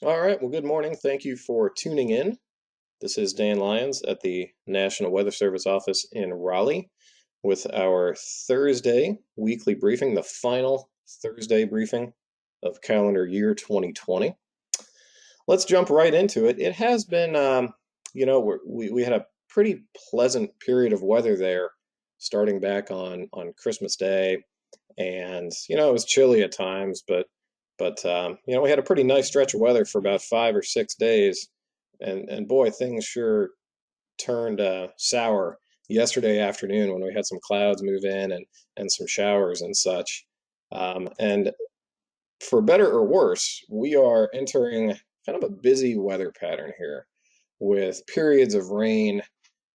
All right, well, good morning. Thank you for tuning in. This is Dan Lyons at the National Weather Service office in Raleigh with our Thursday weekly briefing, the final Thursday briefing of calendar year 2020. Let's jump right into it. It has been, we had a pretty pleasant period of weather there starting back on Christmas Day, and it was chilly at times, but we had a pretty nice stretch of weather for about 5 or 6 days, and boy, things sure turned sour yesterday afternoon when we had some clouds move in and some showers and such. And for better or worse, we are entering kind of a busy weather pattern here with periods of rain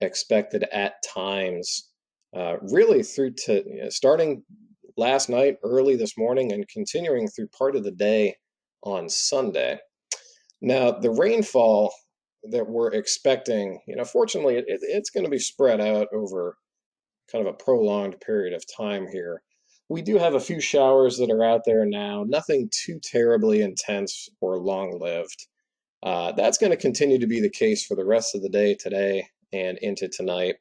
expected at times, really through to starting last night, early this morning, and continuing through part of the day on Sunday. Now, the rainfall that we're expecting, fortunately, it's going to be spread out over kind of a prolonged period of time here. We do have a few showers that are out there now, nothing too terribly intense or long-lived. That's going to continue to be the case for the rest of the day today and into tonight.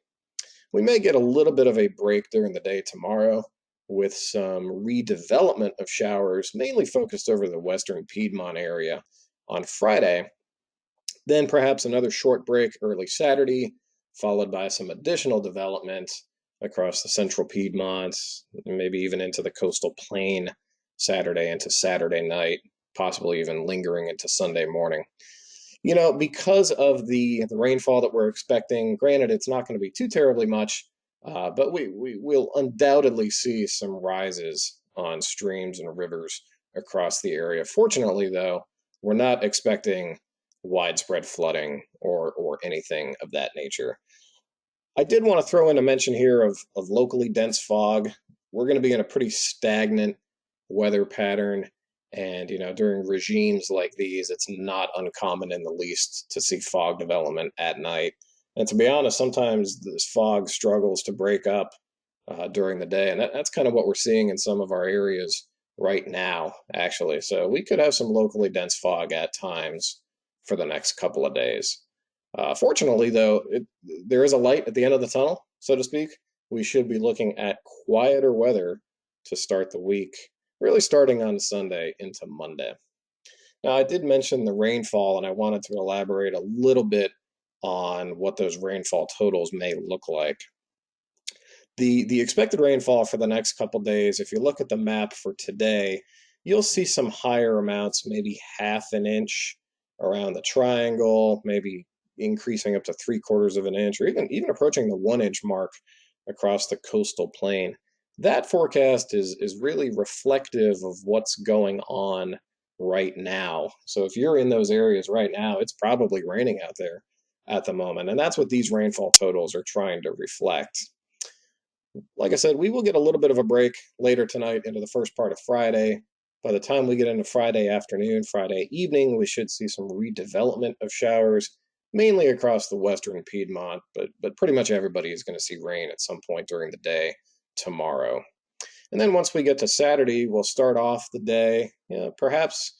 We may get a little bit of a break during the day tomorrow with some redevelopment of showers, mainly focused over the western Piedmont area on Friday. Then perhaps another short break early Saturday, followed by some additional development across the central Piedmont, maybe even into the coastal plain Saturday into Saturday night, possibly even lingering into Sunday morning. Because of the rainfall that we're expecting, granted, it's not going to be too terribly much, but we will undoubtedly see some rises on streams and rivers across the area. Fortunately, though, we're not expecting widespread flooding or anything of that nature. I did want to throw in a mention here of locally dense fog. We're going to be in a pretty stagnant weather pattern. And, during regimes like these, it's not uncommon in the least to see fog development at night. And to be honest, sometimes this fog struggles to break up during the day. And that's kind of what we're seeing in some of our areas right now, actually. So we could have some locally dense fog at times for the next couple of days. Fortunately, though, there is a light at the end of the tunnel, so to speak. We should be looking at quieter weather to start the week, really starting on Sunday into Monday. Now, I did mention the rainfall, and I wanted to elaborate a little bit on what those rainfall totals may look like. The expected rainfall for the next couple days, if you look at the map for today, you'll see some higher amounts, maybe half an inch around the triangle, maybe increasing up to 3/4 of an inch, or even approaching the 1 inch mark across the coastal plain. That forecast is really reflective of what's going on right now. So if you're in those areas right now, it's probably raining out there at the moment, and that's what these rainfall totals are trying to reflect. Like I said, we will get a little bit of a break later tonight into the first part of Friday. By the time we get into Friday afternoon, Friday evening, we should see some redevelopment of showers, mainly across the western Piedmont, but pretty much everybody is going to see rain at some point during the day tomorrow. And then once we get to Saturday, we'll start off the day, perhaps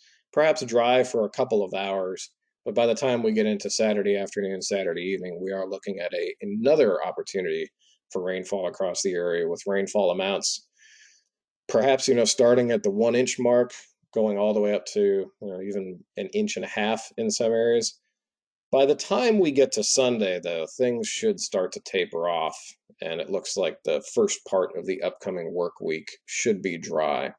dry for a couple of hours. But by the time we get into Saturday afternoon, Saturday evening, we are looking at another opportunity for rainfall across the area with rainfall amounts, perhaps, starting at the 1 inch mark, going all the way up to, even an inch and a half in some areas. By the time we get to Sunday, though, things should start to taper off, and it looks like the first part of the upcoming work week should be dry.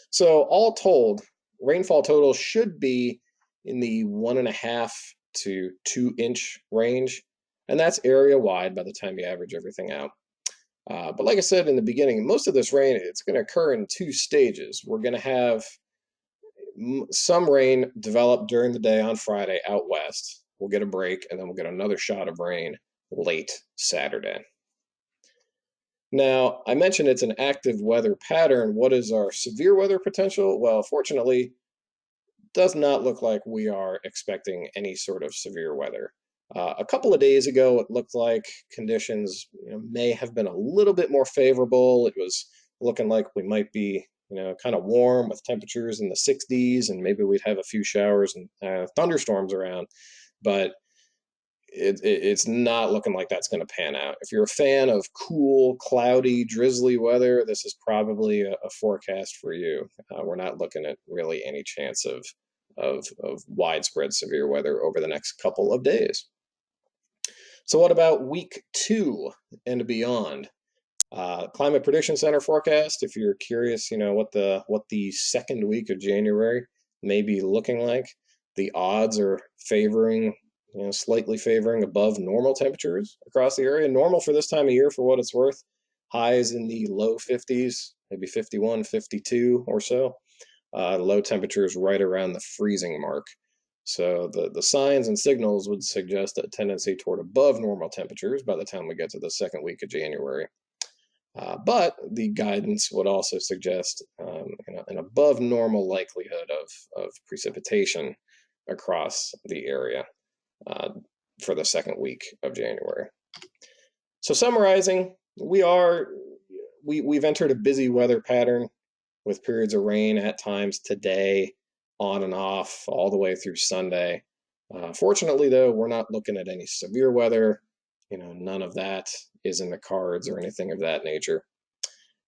So, all told, rainfall total should be in the 1.5 to 2 inch range, and that's area wide by the time you average everything out. But like I said in the beginning, most of this rain, it's going to occur in two stages. We're going to have some rain develop during the day on Friday out west. We'll get a break, and then we'll get another shot of rain late Saturday. Now, I mentioned it's an active weather pattern. What is our severe weather potential? Well, fortunately, does not look like we are expecting any sort of severe weather. A couple of days ago, it looked like conditions may have been a little bit more favorable. It was looking like we might be kind of warm with temperatures in the 60s, and maybe we'd have a few showers and thunderstorms around. But it's not looking like that's going to pan out. If you're a fan of cool, cloudy, drizzly weather, this is probably a forecast for you. We're not looking at really any chance of widespread severe weather over the next couple of days. So what about week 2 and beyond? Climate Prediction Center forecast. If you're curious, what the second week of January may be looking like, the odds are favoring, slightly favoring above normal temperatures across the area. Normal for this time of year, for what it's worth, highs in the low 50s, maybe 51, 52 or so. Low temperatures right around the freezing mark. So the signs and signals would suggest a tendency toward above normal temperatures by the time we get to the second week of January. But the guidance would also suggest an above normal likelihood of precipitation across the area for the second week of January. So summarizing, we've entered a busy weather pattern with periods of rain at times today, on and off, all the way through Sunday. Fortunately, though, we're not looking at any severe weather. None of that is in the cards or anything of that nature.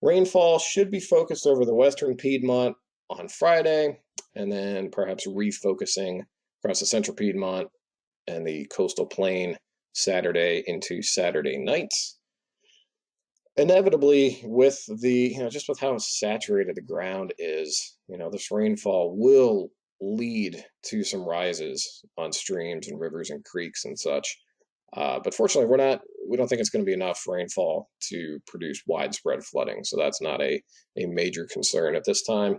Rainfall should be focused over the western Piedmont on Friday, and then perhaps refocusing across the central Piedmont and the coastal plain Saturday into Saturday night. Inevitably, with just with how saturated the ground is, this rainfall will lead to some rises on streams and rivers and creeks and such. But fortunately, we don't think it's going to be enough rainfall to produce widespread flooding. So that's not a major concern at this time.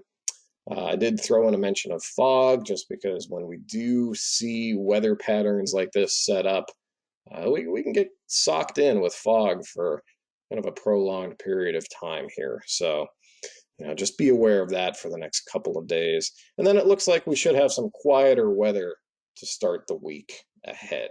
I did throw in a mention of fog, just because when we do see weather patterns like this set up, we can get socked in with fog for kind of a prolonged period of time here. So, just be aware of that for the next couple of days. And then it looks like we should have some quieter weather to start the week ahead.